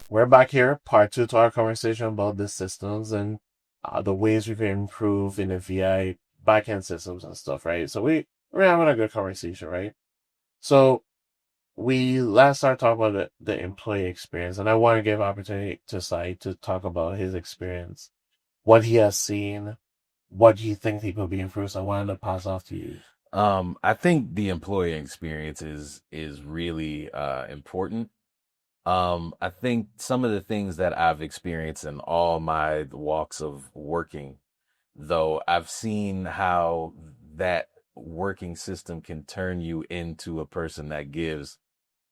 we're back here, part two to our conversation about the systems and the ways we can improve in the VI backend systems and stuff, right? So we're having a good conversation, right? So we last started talking about the employee experience, and I want to give opportunity to Sai to talk about his experience, what he has seen, what he thinks he could be improved. So I wanted to pass off to you. I think the employee experience is really important. I think some of the things that I've experienced in all my walks of working, though, I've seen how that working system can turn you into a person that gives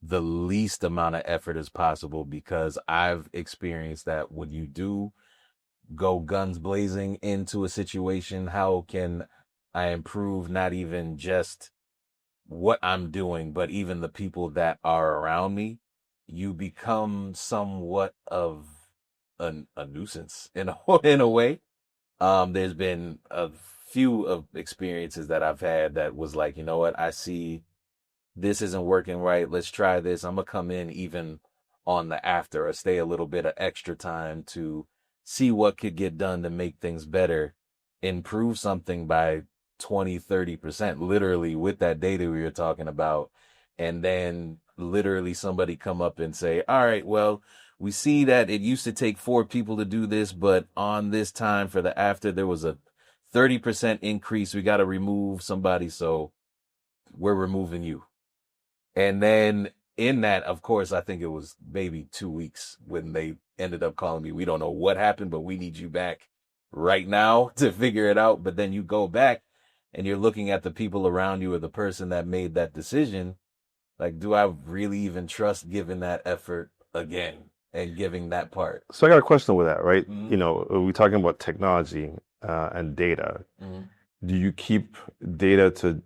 the least amount of effort as possible, because I've experienced that when you do go guns blazing into a situation, how can I improve not even just what I'm doing, but even the people that are around me? You become somewhat of a nuisance in a, in a way. There's been a few of experiences that I've had that was like, you know what, I see this isn't working right. Let's try this. I'm gonna come in even on the after or stay a little bit of extra time to see what could get done to make things better, improve something by 20, 30%, literally with that data we were talking about. And then literally somebody come up and say, all right, well, we see that it used to take 4 people to do this, but on this time for the after, there was a 30% increase. We got to remove somebody. So we're removing you. And then in that, of course, I think it was maybe 2 weeks when they ended up calling me. We don't know what happened, but we need you back right now to figure it out. But then you go back and you're looking at the people around you or the person that made that decision. Like, do I really even trust giving that effort again and giving that part? So I got a question with that, right? Mm-hmm. We're talking about technology and data. Mm-hmm. Do you keep data to,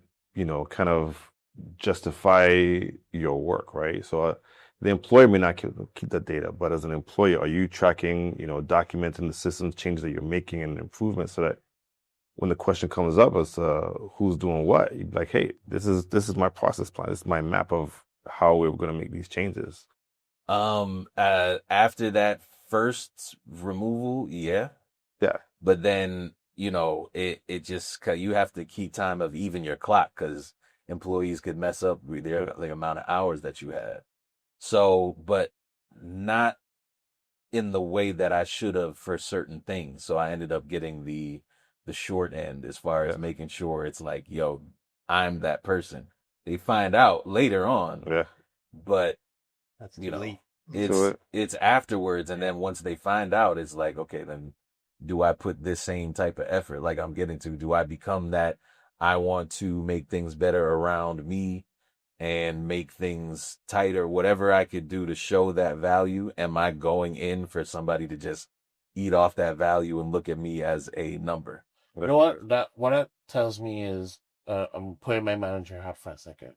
kind of justify your work, right? So the employer may not keep that data, but as an employer, are you tracking, documenting the systems changes that you're making and improvements so that when the question comes up as who's doing what, you'd be like, hey, this is my process plan. This is my map of how we're going to make these changes. After that first removal, yeah. Yeah. But then, it just, you have to keep time of even your clock, because employees could mess up with their the amount of hours that you had. So, but not in the way that I should have for certain things. So I ended up getting the short end as far as Yeah. making sure it's like, yo, I'm that person. They find out later on, Yeah. but That's you too know, late. So it's afterwards, and then once they find out, it's like, okay, then do I put this same type of effort like I'm getting to? Do I become that I want to make things better around me and make things tighter, whatever I could do to show that value? Am I going in for somebody to just eat off that value and look at me as a number? You know what that tells me is I'm putting my manager hat for a second.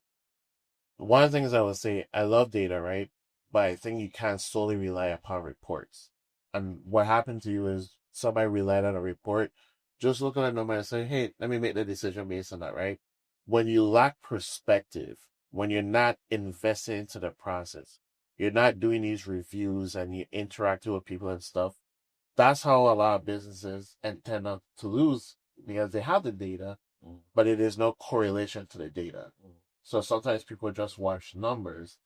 One of the things I would say, I love data, right? But I think you can't solely rely upon reports. And what happened to you is somebody relied on a report, just look at a number and say, hey, let me make the decision based on that, right? When you lack perspective, when you're not investing into the process, you're not doing these reviews and you interact with people and stuff. That's how a lot of businesses tend not to lose because they have the data, but it is no correlation to the data. So sometimes people just watch numbers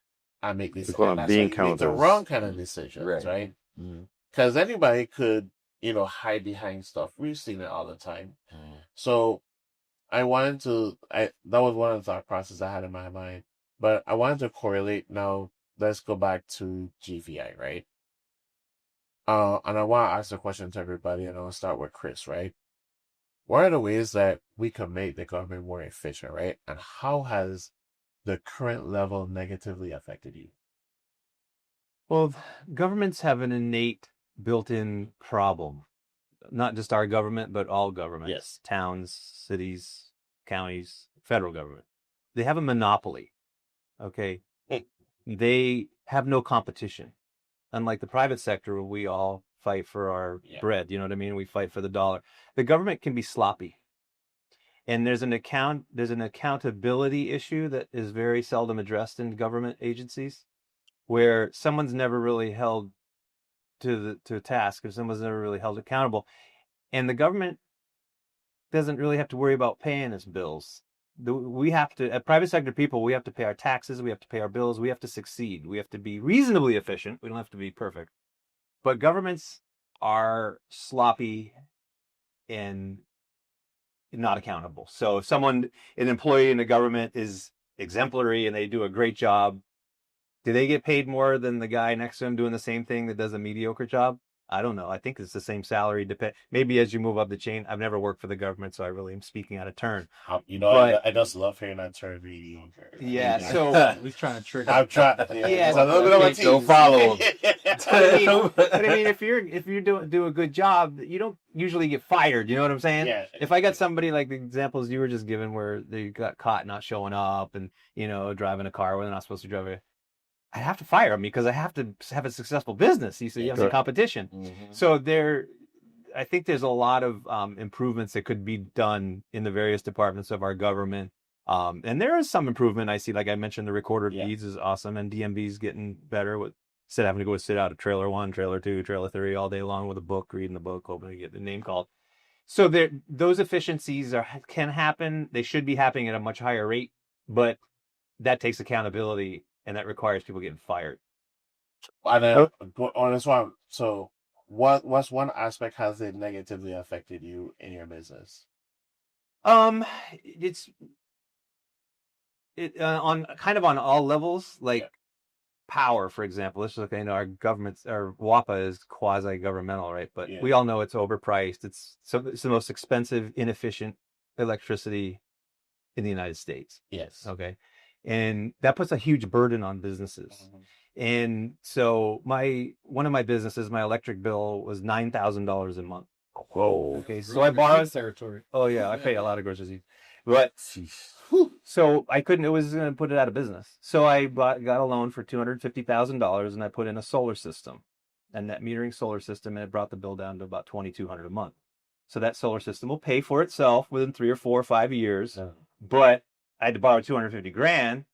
and make we this, call and them that's how bean you make the counters. wrong kind of decisions, Right. right? Mm-hmm. Because anybody could, hide behind stuff. We've seen it all the time. So I wanted to, that was one of the thought processes I had in my mind, but I wanted to correlate. Now let's go back to GVI, right? And I want to ask a question to everybody, and I'll start with Chris, right? What are the ways that we can make the government more efficient, right? And how has the current level negatively affected you? Well, governments have an innate built-in problem. Not just our government, but all governments, Yes. towns, cities, counties, federal government. They have a monopoly. Okay. They have no competition. Unlike the private sector, where we all fight for our Yeah. bread, you know what I mean? We fight for the dollar. The government can be sloppy. And there's an accountability issue that is very seldom addressed in government agencies, where someone's never really held to task if someone's never really held accountable. And the government doesn't really have to worry about paying its bills. We have to, at private sector people, we have to pay our taxes, we have to pay our bills, we have to succeed, we have to be reasonably efficient. We don't have to be perfect. But governments are sloppy and not accountable. So if an employee in the government is exemplary and they do a great job, do they get paid more than the guy next to him doing the same thing that does a mediocre job? I don't know. I think it's the same salary. Maybe as you move up the chain. I've never worked for the government, so I really am speaking out of turn. I just love hearing that term mediocre. Yeah, so He's trying to trick. I'm trying. Yeah, it's a little bit of a tease. Don't follow him. but I mean, if you do a good job, you don't usually get fired. You know what I'm saying? Yeah. If I got somebody like the examples you were just given, where they got caught not showing up and driving a car where they're not supposed to drive it, I have to fire them because I have to have a successful business. You have some competition. Mm-hmm. So I think there's a lot of improvements that could be done in the various departments of our government. And there is some improvement. I see, like I mentioned, the recorder of deeds is awesome, and DMV is getting better with instead of having to go sit out of trailer 1, trailer 2, trailer 3 all day long with a book, reading the book, hoping to get the name called. So those efficiencies can happen. They should be happening at a much higher rate, but that takes accountability. And that requires people getting fired. And then, on this one, so what's one aspect has it negatively affected you in your business? It's on kind of on all levels, like power, for example. Let's look. Our government's, our WAPA is quasi-governmental, right? But we all know it's overpriced. It's the most expensive, inefficient electricity in the United States. Yes. Okay. And that puts a huge burden on businesses. Mm-hmm. And so one of my businesses, my electric bill was $9,000 a month. Whoa. Okay. So I borrowed territory. Oh yeah, I pay a lot of groceries. But so I couldn't, it was going to put it out of business. So I got a loan for $250,000 and I put in a solar system, a net metering solar system, and it brought the bill down to about $2,200 a month. So that solar system will pay for itself within 3 or 4 or 5 years. But I had to borrow $250,000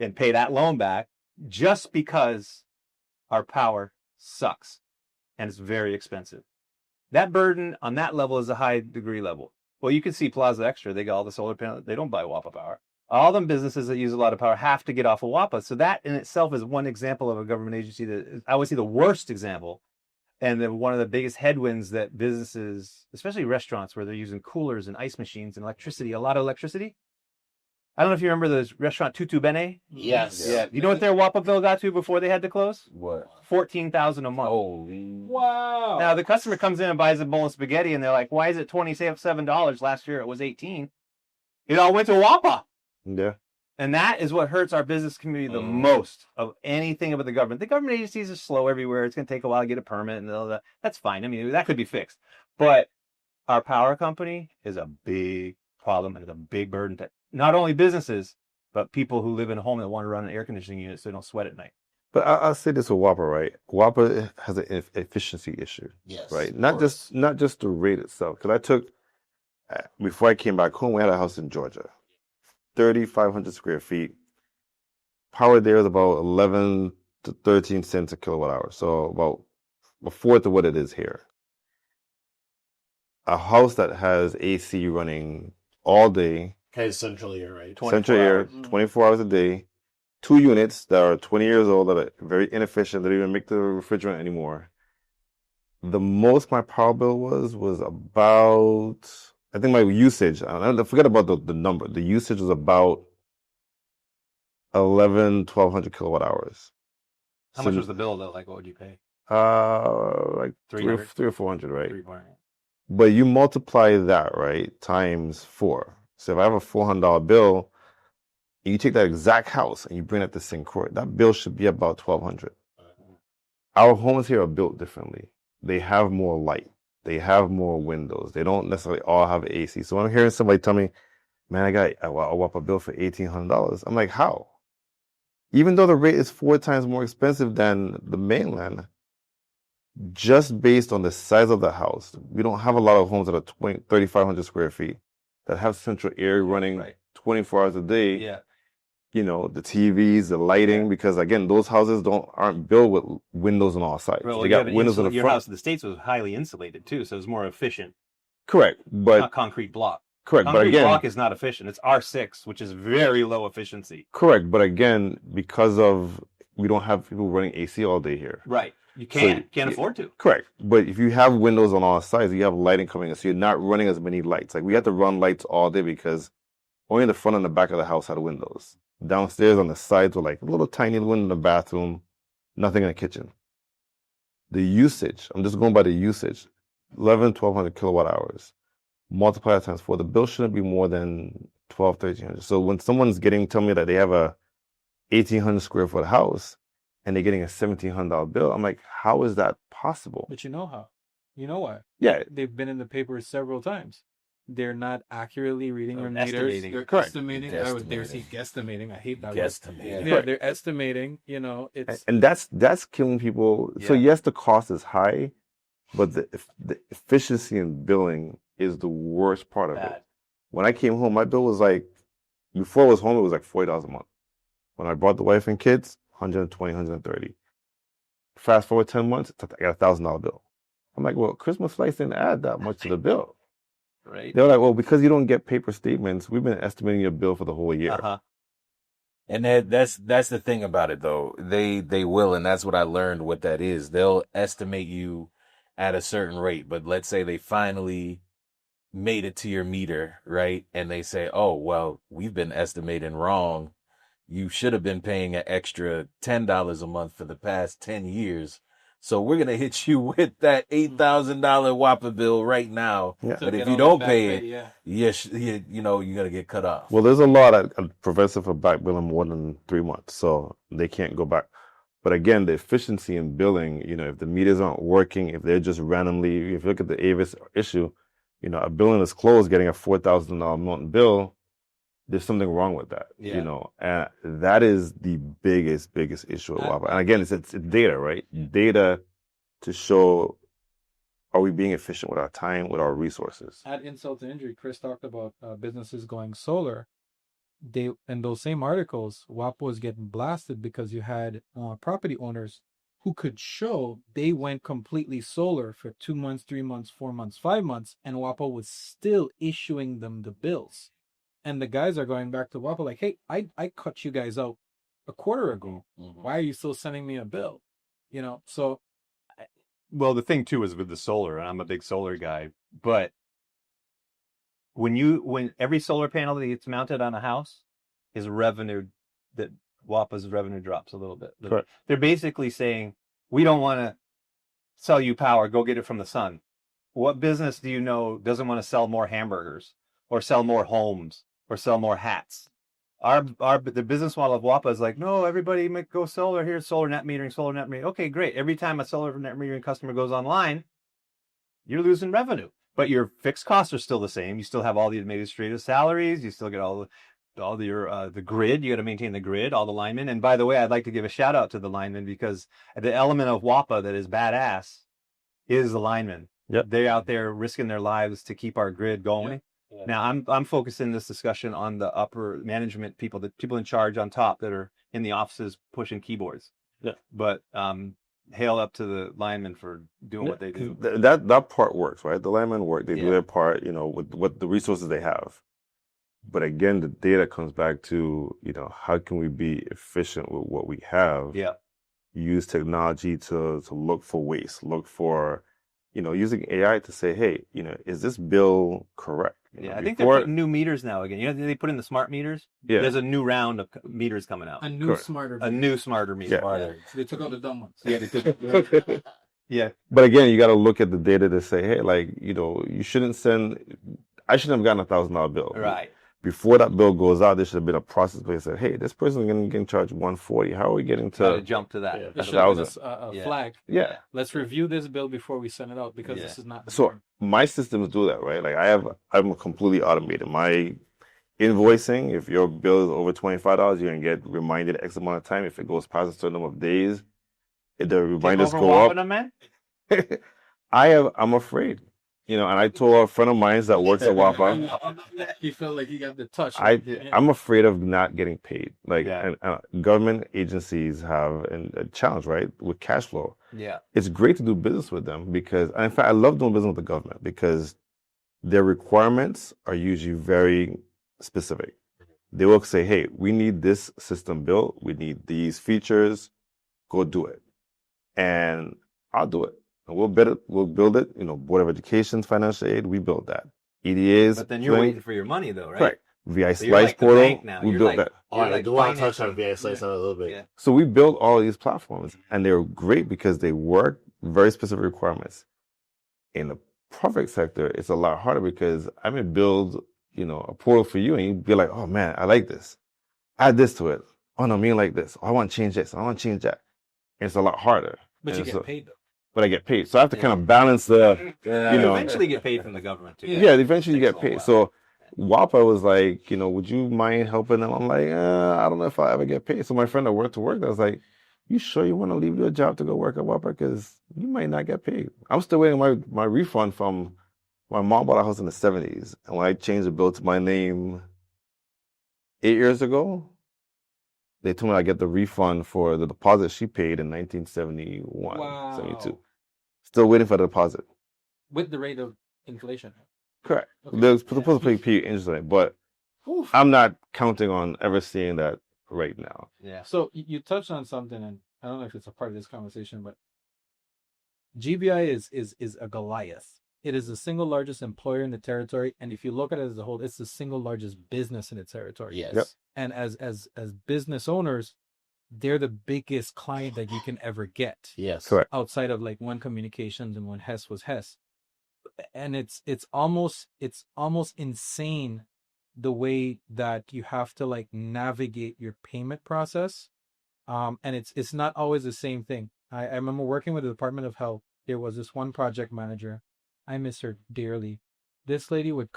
and pay that loan back just because our power sucks and it's very expensive. That burden on that level is a high degree level. Well, you can see Plaza Extra. They got all the solar panels. They don't buy WAPA power. All them businesses that use a lot of power have to get off of WAPA. So that in itself is one example of a government agency that I would see the worst example. And then one of the biggest headwinds that businesses, especially restaurants where they're using coolers and ice machines and electricity, a lot of electricity. I don't know if you remember the restaurant Tutu Bene. Yes. Yeah. You know what their WAPA bill got to before they had to close? What? $14,000 a month. Holy. Wow. Now the customer comes in and buys a bowl of spaghetti, and they're like, "Why is it $27? Last year it was $18." It all went to WAPA. Yeah. And that is what hurts our business community the most of anything about the government. The government agencies are slow everywhere. It's going to take a while to get a permit and all that. That's fine. I mean, that could be fixed. But our power company is a big problem and it's a big burden to not only businesses, but people who live in a home that want to run an air conditioning unit so they don't sweat at night. But I'll say this with WAPA, right? WAPA has an efficiency issue, Yes, right? Not just the rate itself. Because I took, before I came back home, we had a house in Georgia, 3,500 square feet. Power there is about 11 to 13 cents a kilowatt hour, so about a fourth of what it is here. A house that has AC running all day. Okay, central air, right? Central air, 24 hours a day. 2 units that are 20 years old that are very inefficient. They don't even make the refrigerant anymore. The most my power bill was about, I think my usage, I forget about the number. The usage was about 1,200 kilowatt hours. How much was the bill though? Like, what would you pay? Like 300? 300 or 400, right? 300. But you multiply that, right, times 4. So if I have a $400 bill, and you take that exact house and you bring it to St. Croix, that bill should be about $1,200. Our homes here are built differently. They have more light. They have more windows. They don't necessarily all have AC. So when I'm hearing somebody tell me, man, I got a WAPA bill for $1,800, I'm like, how? Even though the rate is 4 times more expensive than the mainland, just based on the size of the house, we don't have a lot of homes that are 3,500 square feet that have central air running 24 hours a day. Yeah. the TVs, the lighting, because again, those houses aren't built with windows on all sides. Well, They you have got windows on the your front. house in the States was highly insulated too, so it's more efficient. Correct, but Not concrete block. but Concrete again, block is not efficient. It's R6, which is very low efficiency. correct, but again, because of we don't have people running AC all day here. Right. You So can't afford to. Correct, but if you have windows on all sides, you have lighting coming in, so you're not running as many lights. Like we had to run lights all day because only the front and the back of the house had windows. Downstairs on the sides were like a little tiny window in the bathroom, nothing in the kitchen. The usage, I'm just going by the usage, 1,200 kilowatt hours. Multiply that times 4, the bill shouldn't be more than 1,300. So when someone's telling me that they have a 1,800 square foot house and they're getting a $1,700 bill, I'm like, how is that possible? But you know how? You know why? Yeah, They've been in the papers several times. They're not accurately reading their meters. Estimating. They're Correct. estimating. I would dare say guesstimating. I hate that word. Guesstimate. Yeah, they're estimating. It's and that's killing people. So Yeah. yes, the cost is high, but the efficiency in billing is the worst part of it. Bad. When I came home, my bill was like, before I was home, it was like $40 a month. When I brought the wife and kids, 120, 130. Fast forward 10 months, I got a $1,000 bill. I'm like, well, Christmas lights didn't add that much to the bill. Right. They were like, well, because you don't get paper statements, we've been estimating your bill for the whole year. Uh-huh. And that's the thing about it though. They will, and that's what I learned what that is. They'll estimate you at a certain rate, but let's say they finally made it to your meter, right? And they say, "Oh, well, we've been estimating wrong. You should have been paying an extra $10 a month for the past 10 years. So we're going to hit you with that $8,000 WAPA bill right now. Yeah. But get if all you the don't back pay pay, it, yeah. you're going to get cut off." Well, there's a law that prevents it from back billing more than 3 months, so they can't go back. But again, the efficiency in billing, if the meters aren't working, if they're just randomly, if you look at the Avis issue, a billing is closed, getting a $4,000 month bill, there's something wrong with that, Yeah. and that is the biggest issue with WAPA. And again, it's data, right? Data to show, are we being efficient with our time, with our resources? Add insult to injury. Chris talked about businesses going solar. They in those same articles, WAPA was getting blasted because you had property owners who could show they went completely solar for 2 months, 3 months, 4 months, 5 months, and WAPA was still issuing them the bills. And the guys are going back to WAPA like, hey, I cut you guys out a quarter ago. Why are you still sending me a bill? So Well, the thing too is with the solar, and I'm a big solar guy, but when every solar panel that gets mounted on a house is revenue, that WAPA's revenue drops a little bit. Correct. They're basically saying, we don't want to sell you power, go get it from the sun. What business do you know doesn't want to sell more hamburgers or sell more homes or sell more hats? The business model of WAPA is like, no, everybody go solar. Here's solar net metering. Okay, great. Every time a solar net metering customer goes online, you're losing revenue, but your fixed costs are still the same. You still have all the administrative salaries. You still get all the grid. You got to maintain the grid, all the linemen. And by the way, I'd like to give a shout out to the linemen, because the element of WAPA that is badass is the linemen. Yep. They're out there risking their lives to keep our grid going. Yep. Yeah. Now I'm focusing this discussion on the upper management people, the people in charge on top that are in the offices pushing keyboards. Yeah. But hail up to the linemen for doing what they do. That part works, right? The linemen work; they do Yeah. their part, with what the resources they have. But again, the data comes back to, how can we be efficient with what we have? Yeah. Use technology to look for waste, look for, using AI to say, hey, is this bill correct? Yeah, I think they're putting new meters now again. They put in the smart meters. Yeah. There's a new round of meters coming out. a new Correct. smarter. A new smarter meter. Yeah. Smarter. They took out the dumb ones. Yeah, they took- yeah. But again, you got to look at the data to say, hey, you shouldn't I shouldn't have gotten $1,000 bill. Right. Before that bill goes out, there should have been a process where they said, hey, this person is getting charged $140. How are we getting Got to to? jump to that. Yeah. There should have been a Yeah. flag. Yeah. Let's review this bill before we send it out because Yeah. this is not. So my systems do that, right? Like I'm completely automated. My invoicing, if your bill is over $25, you're gonna get reminded X amount of time. If it goes past a certain number of days, the reminders Take over go WAPA, up. man. I'm afraid. and I told a friend of mine that works at WAPA, He felt like he got the touch. I'm afraid of not getting paid. Like, Yeah. and government agencies have a challenge, right, with cash flow. Yeah. It's great to do business with them because, and in fact, I love doing business with the government because their requirements are usually very specific. They will say, hey, we need this system built. We need these features. Go do it. And I'll do it. And we'll build it. We'll build it. Board of Education's financial aid, we build that. EDA's. But then you're waiting for your money, though, right? Correct. VI So you're Slice like the portal, bank now. we You're built like, that. Oh, I like do want to touch on financing. VI Slice in a little bit. Yeah. So we built all these platforms, and they're great because they work very specific requirements. In the public sector, it's a lot harder because I may build, a portal for you, and you'd be like, oh man, I like this. Add this to it. Oh no, me like this. Oh, I want to change this. I want to change that. And it's a lot harder. But you And get paid though. But I get paid, so I have to kind of balance the. You know. eventually get paid from the government, too. Yeah, eventually you Takes get a paid. while. So WAPA was like, would you mind helping them? I'm like, I don't know if I'll ever get paid. So my friend that worked to work, I was like, you sure you want to leave your job to go work at WAPA? Because you might not get paid. I'm still waiting my refund from my mom bought a house in the 70s. And when I changed the bill to my name 8 years ago, they told me I get the refund for the deposit she paid in 1971, Wow. 72. Still waiting for the deposit. With the rate of inflation. Correct. Okay. They're supposed to pay interest on it, but Oof. I'm not counting on ever seeing that right now. Yeah. So you touched on something, and I don't know if it's a part of this conversation, but GBI is a Goliath. It is the single largest employer in the territory, and if you look at it as a whole, it's the single largest business in the territory. Yes. Yep. And as business owners, they're the biggest client that you can ever get. Yes. Correct. Outside of like One Communications and when Hess was Hess. And it's almost insane the way that you have to like navigate your payment process. And it's not always the same thing. I remember working with the Department of Health. There was this one project manager. I miss her dearly. This lady would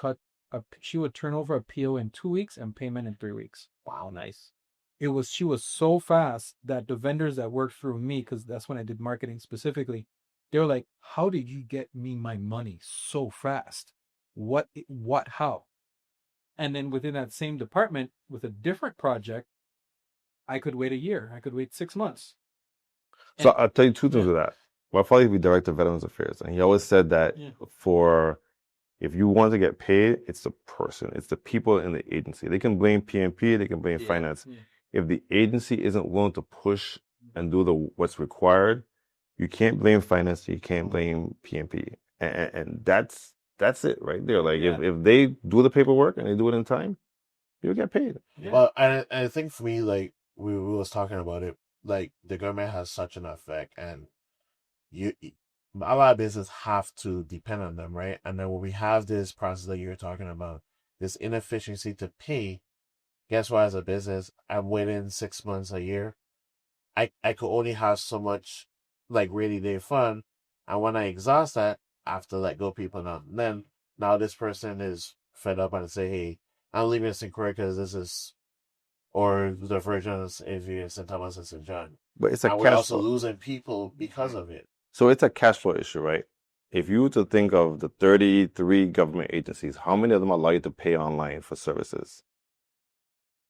she would turn over a PO in 2 weeks and payment in 3 weeks. Wow, nice. She was so fast that the vendors that worked through me, because that's when I did marketing specifically, they were like, how did you get me my money so fast? How? And then within that same department with a different project, I could wait a year. I could wait 6 months. So I'll tell you two things with that. My father used to be director of Veterans Affairs, and he always said that if you want to get paid, it's the person, it's the people in the agency. They can blame PMP, they can blame finance. Yeah. If the agency isn't willing to push and do what's required, you can't blame finance, you can't blame PMP, and that's it right there. Like if they do the paperwork and they do it in time, you'll get paid. Yeah. Well, I think for me, like we was talking about it, like the government has such an effect, and a lot of business have to depend on them, right? And then when we have this process that you're talking about, this inefficiency to pay, guess what? As a business, I'm waiting 6 months, a year. I could only have so much like rainy day fund, and when I exhaust that, I have to let go people now. Then now this person is fed up and say, "Hey, I'm leaving St. Croix because this is," or the Virgins if you're St. Thomas and St. John. But it's a And we're cash also flow. losing people because of it. So it's a cash flow issue, right? If you were to think of the 33 government agencies, how many of them allow you to pay online for services?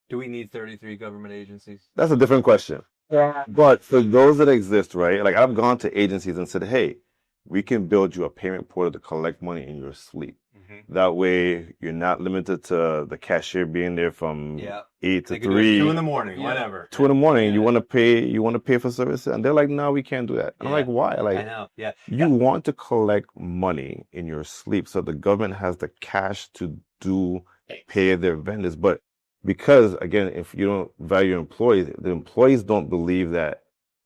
Do we need 33 government agencies? That's a different question. Yeah. But for those that exist, right? Like I've gone to agencies and said, hey, we can build you a payment portal to collect money in your sleep. Mm-hmm. That way you're not limited to the cashier being there from 8 to They can do it 3. 2 in the morning, Yeah. whatever. 2 in the morning, Yeah. you want to pay for services, and they're like, no, we can't do that. And I'm like, why? I Like, know. Yeah. you want to collect money in your sleep, so the government has the cash to pay their vendors. But because again, if you don't value your employees, the employees don't believe that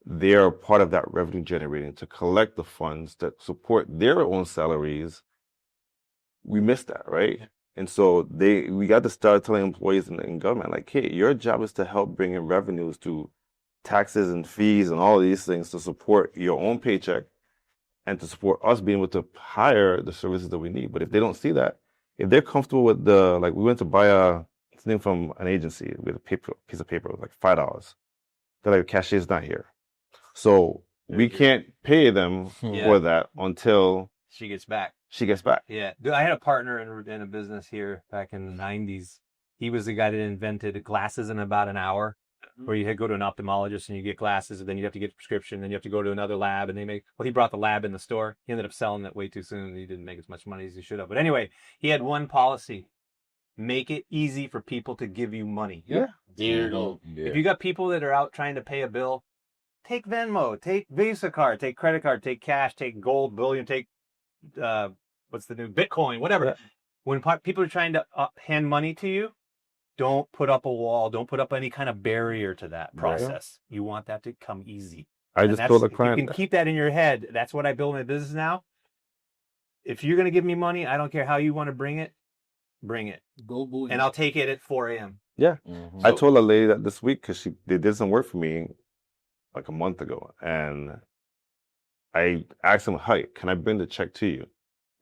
they're part of that revenue generating to collect the funds that support their own salaries. We missed that, right? Yeah. And so we got to start telling employees in government, like, hey, your job is to help bring in revenues to taxes and fees and all these things to support your own paycheck and to support us being able to hire the services that we need. But if they don't see that, if they're comfortable with we went to buy something from an agency with a piece of paper, it was like $5. They're like, cashier's not here. So we can't pay them Yeah. for that until She gets back. she gets back. Yeah. Dude, I had a partner in a business here back in the 90s. He was the guy that invented glasses in about an hour, where you had to go to an ophthalmologist and you get glasses, and then you have to get a prescription, then you have to go to another lab, and he brought the lab in the store. He ended up selling it way too soon, and he didn't make as much money as he should have. But anyway, he had one policy: make it easy for people to give you money. Yeah. There you go. Yeah. If you got people that are out trying to pay a bill, take Venmo, take Visa card, take credit card, take cash, take gold bullion, take what's the new Bitcoin, whatever. Yeah. When people are trying to hand money to you, don't put up a wall. Don't put up any kind of barrier to that process. You want that to come easy. I just told a If you client. can keep that in your head. That's what I build my business now. If you're going to give me money, I don't care how you want to bring it. Bring it. Go bullion. And I'll take it at 4 a.m. Yeah. Mhm. I told a lady that this week because they did some work for me like a month ago, and I asked them, "Hi, can I bring the check to you?"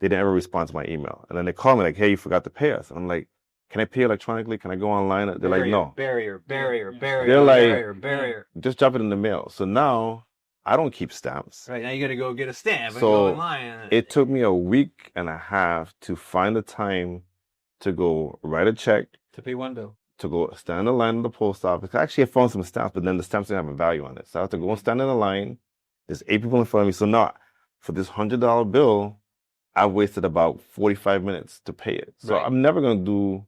They didn't ever respond to my email, and then they called me like, "Hey, you forgot to pay us." And I'm like, "Can I pay electronically? Can I go online?" They're like, "No, Barrier. They're like- barrier. just drop it in the mail." So now I don't keep stamps. Right, now you got to go get a stamp and So, go online. It took me a week and a half to find the time to go write a check, to pay one bill. to go stand in the line at the post office. Actually, I found some stamps, but then the stamps didn't have a value on it. So I have to go and stand in the line. There's 8 people in front of me. So now, for this $100 bill, I wasted about 45 minutes to pay it. So Right. I'm never going to do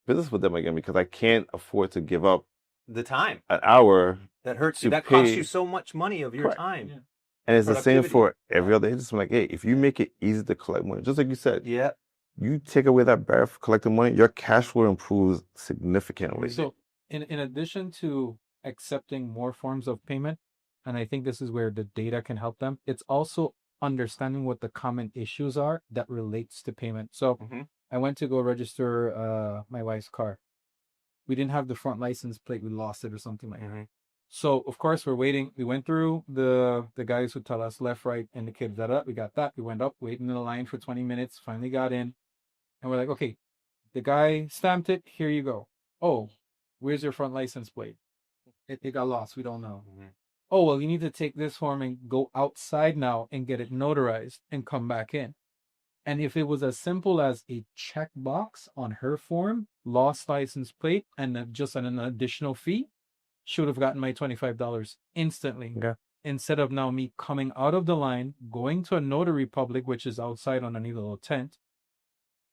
business with them again because I can't afford to give up The time. an hour. That hurts you. To That costs pay- you so much money of your Correct. time. Yeah. And it's the same Productivity. for every other agency. I'm like, hey, if you make it easy to collect money, just like you said, Yeah. you take away that barrier for collecting money, your cash flow improves significantly. So, in addition to accepting more forms of payment, and I think this is where the data can help them, it's also understanding what the common issues are that relates to payment. So, Mhm. I went to go register my wife's car. We didn't have the front license plate. We lost it or something like that. Mhm. So, of course, we're waiting. We went through the guys who tell us left, right, indicate that. We got that. We went up, waiting in the line for 20 minutes, finally got in. And we're like, okay, the guy stamped it. Here you go. Oh, where's your front license plate? It got lost. We don't know. Mhm. Oh, well, you need to take this form and go outside now and get it notarized and come back in. And if it was as simple as a checkbox on her form, lost license plate, and just an additional fee, she would have gotten my $25 instantly. Okay. Instead of now me coming out of the line, going to a notary public, which is outside underneath a little tent,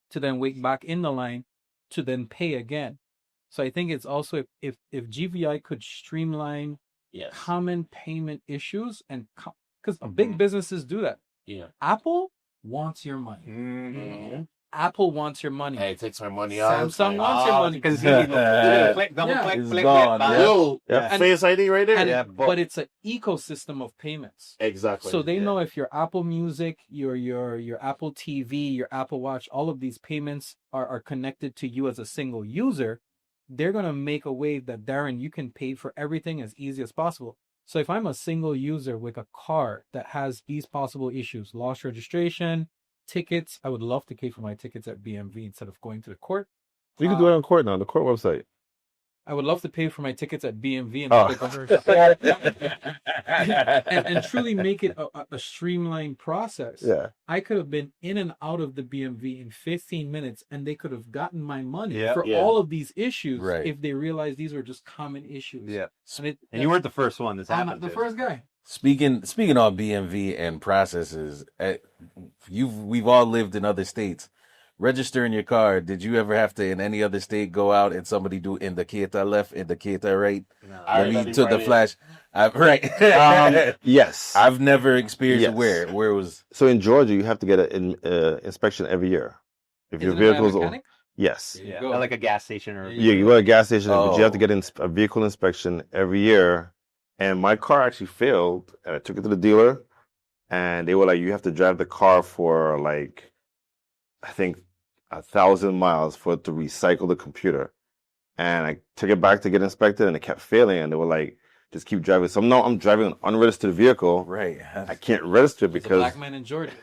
to then wait back in the line to then pay again. So I think it's also if GVI could streamline Yes. common payment issues and because big businesses do that. Yeah. Apple wants your money. Mhm. Apple wants your money. Hey, it takes my money all the Samsung time. wants your money. Because Yeah. click, double Yeah. click, It's click, gone, buy. yeah. Yo, Yeah. Face ID right there. And- Yeah, but it's an ecosystem of payments. Exactly. So they Yeah. know if your Apple Music, your Apple TV, your Apple Watch, all of these payments are connected to you as a single user, they're going to make a way that, Darren, you can pay for everything as easy as possible. So if I'm a single user with a car that has these possible issues, lost registration, tickets, I would love to pay for my tickets at BMV instead of going to the court. You can do it on court now, the court website. I would love to pay for my tickets at BMV and Oh. click on and truly make it a streamlined process. Yeah. I could have been in and out of the BMV in 15 minutes and they could have gotten my money Yeah. for Yeah. all of these issues Right. if they realized these were just common issues. Yeah. And, And you weren't the first one that's I'm happened not the to. first guy. Speaking on BMV and processes, we've all lived in other states. Registering your car, did you ever have to in any other state go out and somebody do indicator left, indicator right? No. I Let me already to the tried it. flash. Right. Yes. I've never experienced Yes. it where it was. So in Georgia, you have to get an inspection every year. If your Isn't it by a vehicle's mechanic? yes. There you Yeah, go. like a gas station or Yeah, you go to a gas station, but you have to Oh. get a vehicle inspection every year. And my car actually failed, and I took it to the dealer, and they were like, "You have to drive the car for like, I think, 1,000 miles for it to recycle the computer." And I took it back to get inspected, and it kept failing. And they were like, "Just keep driving." So now I'm driving an unregistered vehicle. Right. I can't register There's a because black man in Georgia.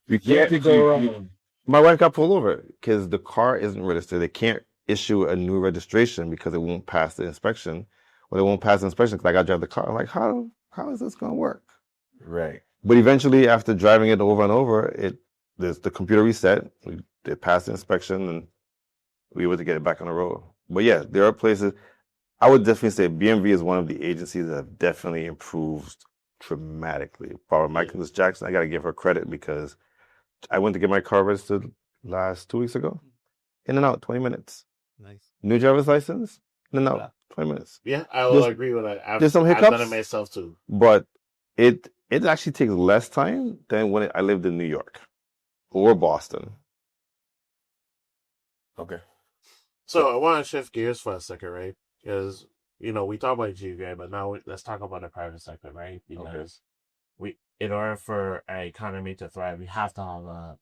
you can't. My wife got pulled over because the car isn't registered. They can't issue a new registration because it won't pass the inspection. Well, it won't pass the inspection because I got to drive the car. I'm like, how is this going to work? Right. But eventually, after driving it over and over, it the computer reset. They passed the inspection, and we were to get it back on the road. But yeah, there are places. I would definitely say BMV is one of the agencies that have definitely improved dramatically. Barbara Michaels Jackson, I got to give her credit because I went to get my car registered last 2 weeks ago. In and out, 20 minutes. Nice. New driver's license, in and out, Yeah. 20 minutes. Yeah, I will agree with that. There's some I've done hiccups. it myself too. But it actually takes less time than when I lived in New York or Boston. Okay. So I want to shift gears for a second, right? Because we talk about GVI, but now let's talk about the private sector, right? Because in order for an economy to thrive, we have to have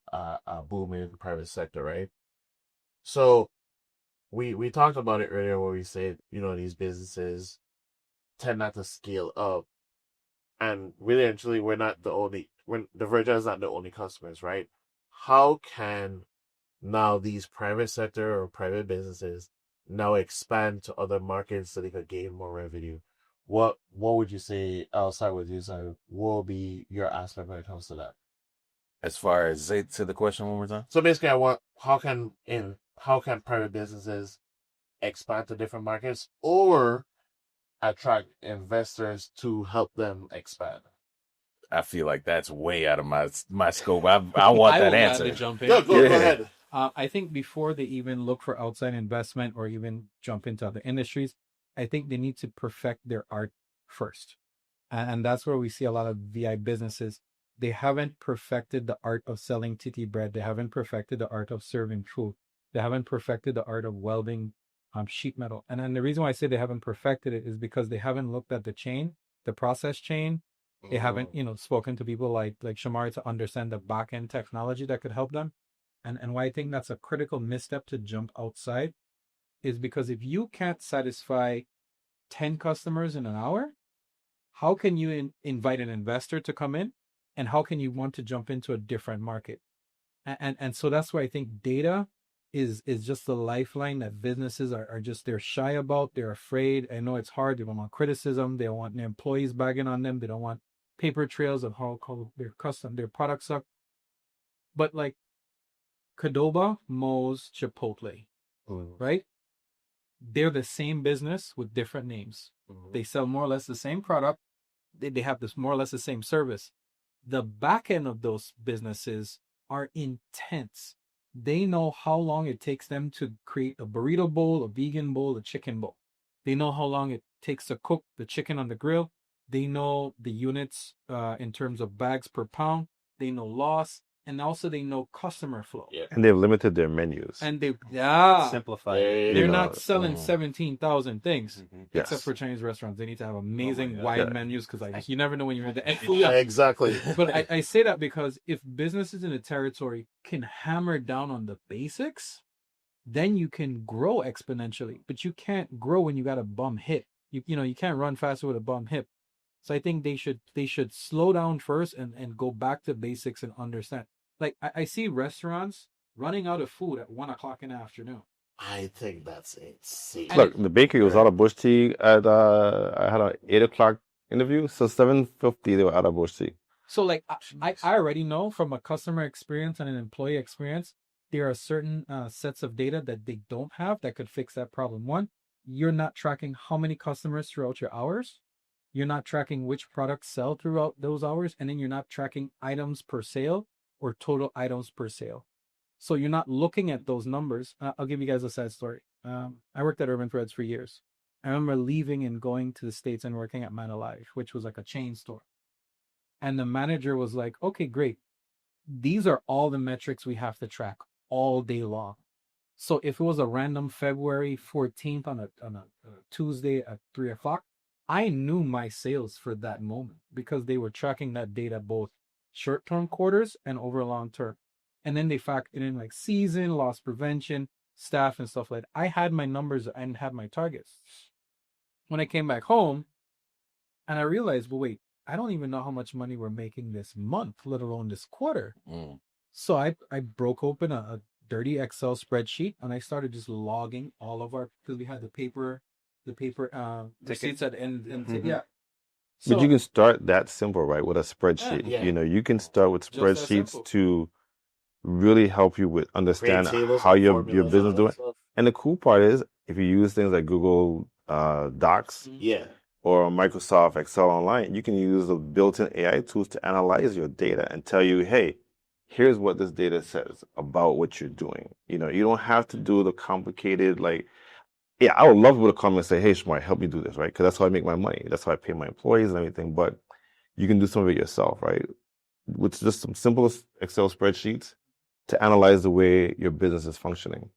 a booming private sector, right? So we talked about it earlier where we said, these businesses tend not to scale up, and really and truly, the Virgin is not the only customers, right? How can now these private sector or private businesses now expand to other markets so they could gain more revenue? What would you say? I'll start with you. So, what will be your aspect when it comes to that? As far as say the question one more time. So basically, how can private businesses expand to different markets or attract investors to help them expand? I feel like that's way out of my scope. I want that answer. To jump in. Go ahead. I think before they even look for outside investment or even jump into other industries, I think they need to perfect their art first. And that's where we see a lot of VI businesses. They haven't perfected the art of selling titty bread. They haven't perfected the art of serving food. They haven't perfected the art of welding sheet metal. And then the reason why I say they haven't perfected it is because they haven't looked at the process chain. They haven't, spoken to people like Shomari to understand the back end technology that could help them. And why I think that's a critical misstep to jump outside is because if you can't satisfy 10 customers in an hour, how can you invite an investor to come in? And how can you want to jump into a different market? And so that's why I think data is just the lifeline that businesses are just, they're shy about, they're afraid. I know it's hard. They don't want criticism. They don't want their employees bagging on them. They don't want paper trails of how their products suck. But like Qdoba, Moe's, Chipotle, right? They're the same business with different names. They sell more or less the same product. They have this more or less the same service. The back end of those businesses are intense. They know how long it takes them to create a burrito bowl, a vegan bowl, a chicken bowl. They know how long it takes to cook the chicken on the grill. They know the units in terms of bags per pound. They know loss. And also they know customer flow. Yeah. And they've limited their menus. And they've Simplified. they're not selling 17,000 things. Yes. Except for Chinese restaurants. They need to have amazing wide menus because you never know when you're in the end. Exactly. But I say that because if businesses in a territory can hammer down on the basics, then you can grow exponentially. But you can't grow when you got a bum hip. You can't run faster with a bum hip. So I think they should slow down first and go back to basics and understand. Like I see restaurants running out of food at 1:00 in the afternoon. I think that's insane. Look, the bakery was out of bush tea at I had an 8:00 interview, so 7:50 they were out of bush tea. So like I already know from a customer experience and an employee experience, there are certain sets of data that they don't have that could fix that problem. One, you're not tracking how many customers throughout your hours. You're not tracking which products sell throughout those hours, and then you're not tracking items per sale or total items per sale. So you're not looking at those numbers. I'll give you guys a sad story. I worked at Urban Threads for years. I remember leaving and going to the States and working at Man Alive, which was like a chain store. And the manager was like, okay, great. These are all the metrics we have to track all day long. So if it was a random February 14th on a Tuesday at 3:00, I knew my sales for that moment because they were tracking that data both short-term quarters and over long-term. And then they factored in like season, loss prevention, staff, and stuff like that. I had my numbers and had my targets. When I came back home and I realized, well, wait, I don't even know how much money we're making this month, let alone this quarter. So I broke open a dirty Excel spreadsheet and I started just logging all of because we had the paper receipts at the end. Yeah. So, but you can start that simple, right? With a spreadsheet. Yeah. You can start with spreadsheets to really help you with understand tables how and your formulas and all business that doing. stuff. And the cool part is if you use things like Google Docs Yeah. or Microsoft Excel Online, you can use the built-in AI tools to analyze your data and tell you, hey, here's what this data says about what you're doing. You know, you don't have to do the complicated, like, yeah, I would love people to come and say, hey, Shomari, help me do this, right? Because that's how I make my money. That's how I pay my employees and everything. But you can do some of it yourself, right? With just some simple Excel spreadsheets to analyze the way your business is functioning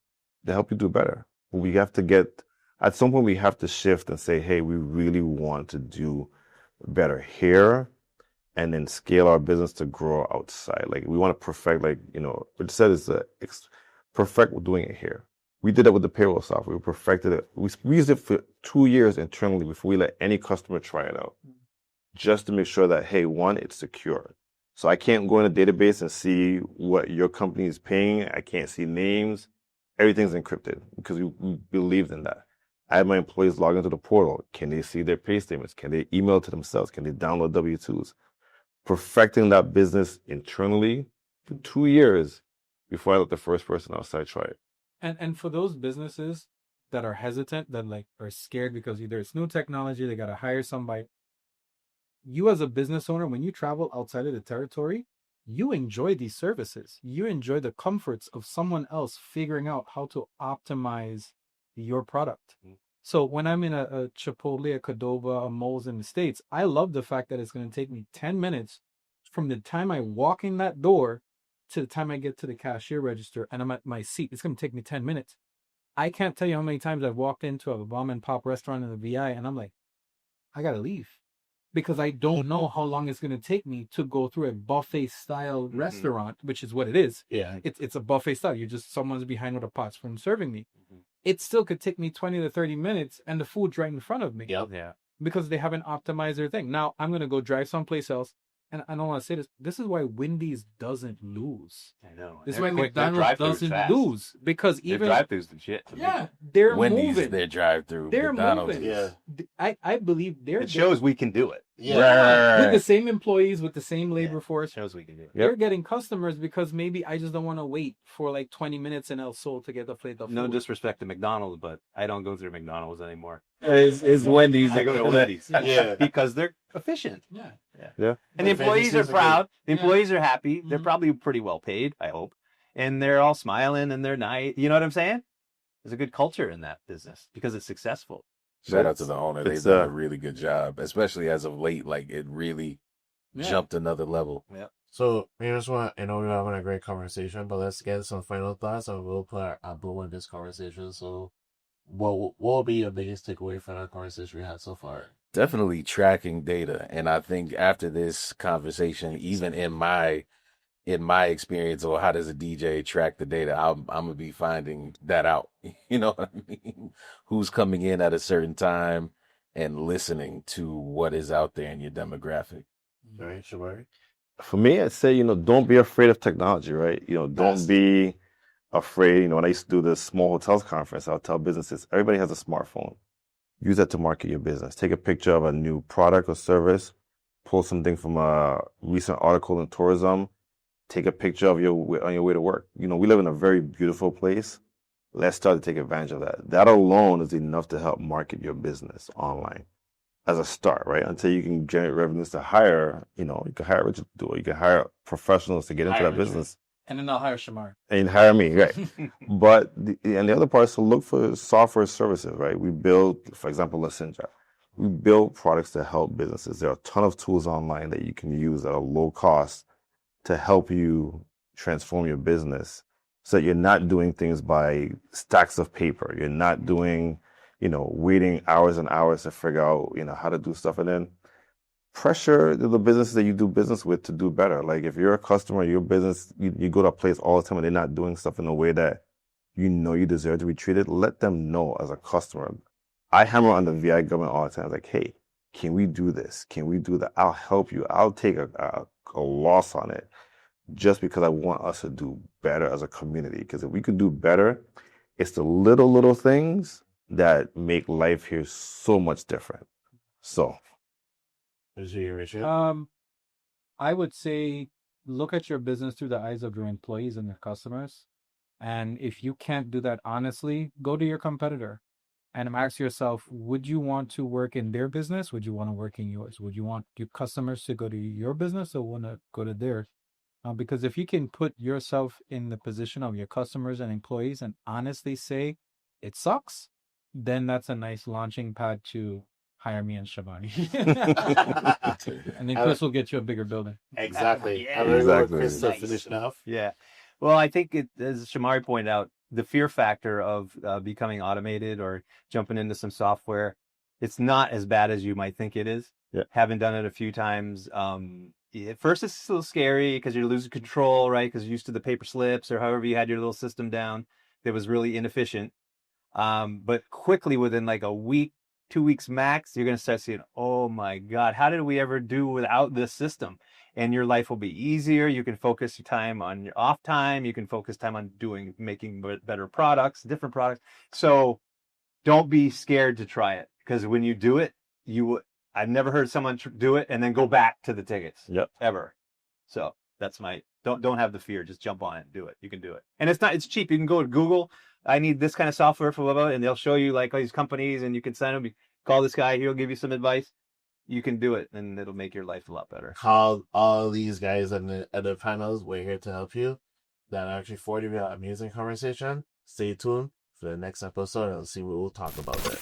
to help you do better. We have to get, at some point, we have to shift and say, hey, we really want to do better here and then scale our business to grow outside. Like we want to perfect, like, you know, what it said is perfect doing it here. We did that with the payroll software. We perfected it. We used it for 2 years internally before we let any customer try it out, just to make sure that, hey, one, it's secure. So I can't go in a database and see what your company is paying. I can't see names. Everything's encrypted because we believed in that. I have my employees log into the portal. Can they see their pay statements? Can they email to themselves? Can they download W-2s? Perfecting that business internally for 2 years before I let the first person outside try it. And for those businesses that are hesitant, that like are scared because either it's new technology, they gotta hire somebody. You as a business owner, when you travel outside of the territory, you enjoy these services. You enjoy the comforts of someone else figuring out how to optimize your product. So when I'm in a Chipotle, a Qdoba, a Moe's in the States, I love the fact that it's going to take me 10 minutes from the time I walk in that door to the time I get to the cashier register and I'm at my seat. It's going to take me 10 minutes. I can't tell you how many times I've walked into a mom and pop restaurant in the VI and I'm like, I got to leave because I don't know how long it's going to take me to go through a buffet style restaurant, which is what it is. Yeah. It's a buffet style. You just, someone's behind with a pot from serving me. It still could take me 20 to 30 minutes and the food's right in front of me. Yep. Yeah. Because they haven't optimized their thing. Now I'm going to go drive someplace else. And I don't want to say this. This is why Wendy's doesn't lose. I know. This is They're why quick. Their McDonald's drive-through's doesn't fast. lose. Because Their even, drive-throughs the shit. to me. yeah, they're Wendy's moving. their drive-through. They're McDonald's moving. is- Yeah. I believe they're It shows we can do it. Yeah. with the same employees, with the same labor force. It shows we can do it. They're getting customers because maybe I just don't want to wait for like 20 minutes in El Sol to get a plate of food. No disrespect to McDonald's, but I don't go through McDonald's anymore. It's Wendy's. I go to Wendy's. Yeah. Because they're efficient. Yeah. And the employees are Efficiencies are proud. The Yeah. employees are happy. They're Mhm. probably pretty well paid, I hope. And they're all smiling and they're nice. You know what I'm saying? There's a good culture in that business because it's successful. Shout out to the owner. They've It's, done a really good job, especially as of late. Like it really Yeah. jumped another level. So, here's what I know we're having a great conversation, but let's get some final thoughts and we'll put our bow in this conversation. So, what will be your biggest takeaway from the conversation we had so far? Definitely tracking data. And I think after this conversation, even in my experience, or how does a DJ track the data, I'm gonna be finding that out. You know what I mean? Who's coming in at a certain time and listening to what is out there in your demographic. All right, Shomari? For me, I'd say, don't be afraid of technology, right? Don't Best. be afraid. When I used to do the small hotels conference, I'll tell businesses, everybody has a smartphone. Use that to market your business. Take a picture of a new product or service, pull something from a recent article in tourism, take a picture of on your way to work. We live in a very beautiful place. Let's start to take advantage of that. That alone is enough to help market your business online as a start, right? Until you can generate revenues to hire, you can hire Richard to do it. You can hire professionals to get into Hire that Richard. business And then I'll hire Shomari. and hire me, right? But the other part is to look for software services, right? We build, for example, Lacinja. We build products to help businesses. There are a ton of tools online that you can use at a low cost to help you transform your business so that you're not doing things by stacks of paper. You're not doing, waiting hours and hours to figure out, how to do stuff. And then pressure the businesses that you do business with to do better. Like if you're a customer, your business, you go to a place all the time and they're not doing stuff in a way that you deserve to be treated, let them know as a customer. I hammer on the VI government all the time. Like, hey, can we do this? Can we do that? I'll help you. I'll take a loss on it just because I want us to do better as a community. Because if we could do better, it's the little things that make life here so much different. So, Is you, Richard? I would say look at your business through the eyes of your employees and your customers. And if you can't do that honestly, go to your competitor and ask yourself, would you want to work in their business? Would you want to work in yours? Would you want your customers to go to your business or want to go to theirs? Because if you can put yourself in the position of your customers and employees and honestly say it sucks, then that's a nice launching pad to hire me and Shomari. And then Chris will get you a bigger building. Exactly. Yeah. I'm gonna go with Exactly. Chris to Nice. finish it off. Yeah. Well, I think it, as Shomari pointed out, the fear factor of becoming automated or jumping into some software, it's not as bad as you might think it is. Yeah. Having done it a few times, at first it's still scary because you're losing control, right? Because you're used to the paper slips or however you had your little system down that was really inefficient. But quickly within like a week, 2 weeks max, you're going to start seeing, oh my God, how did we ever do without this system? And your life will be easier. You can focus your time on your off time. You can focus time on making better products, different products. So don't be scared to try it, because when you do it, I've never heard someone do it and then go back to the tickets. Yep. Ever. So that's don't have the fear. Just jump on it and do it. You can do it. And it's cheap. You can go to Google. I need this kind of software for blah, blah, and they'll show you like all these companies, and you can send them, call this guy, he'll give you some advice. You can do it, and it'll make your life a lot better. Call all these guys in the panels. We're here to help you. That actually 40 minute amazing conversation. Stay tuned for the next episode and see what we'll talk about there.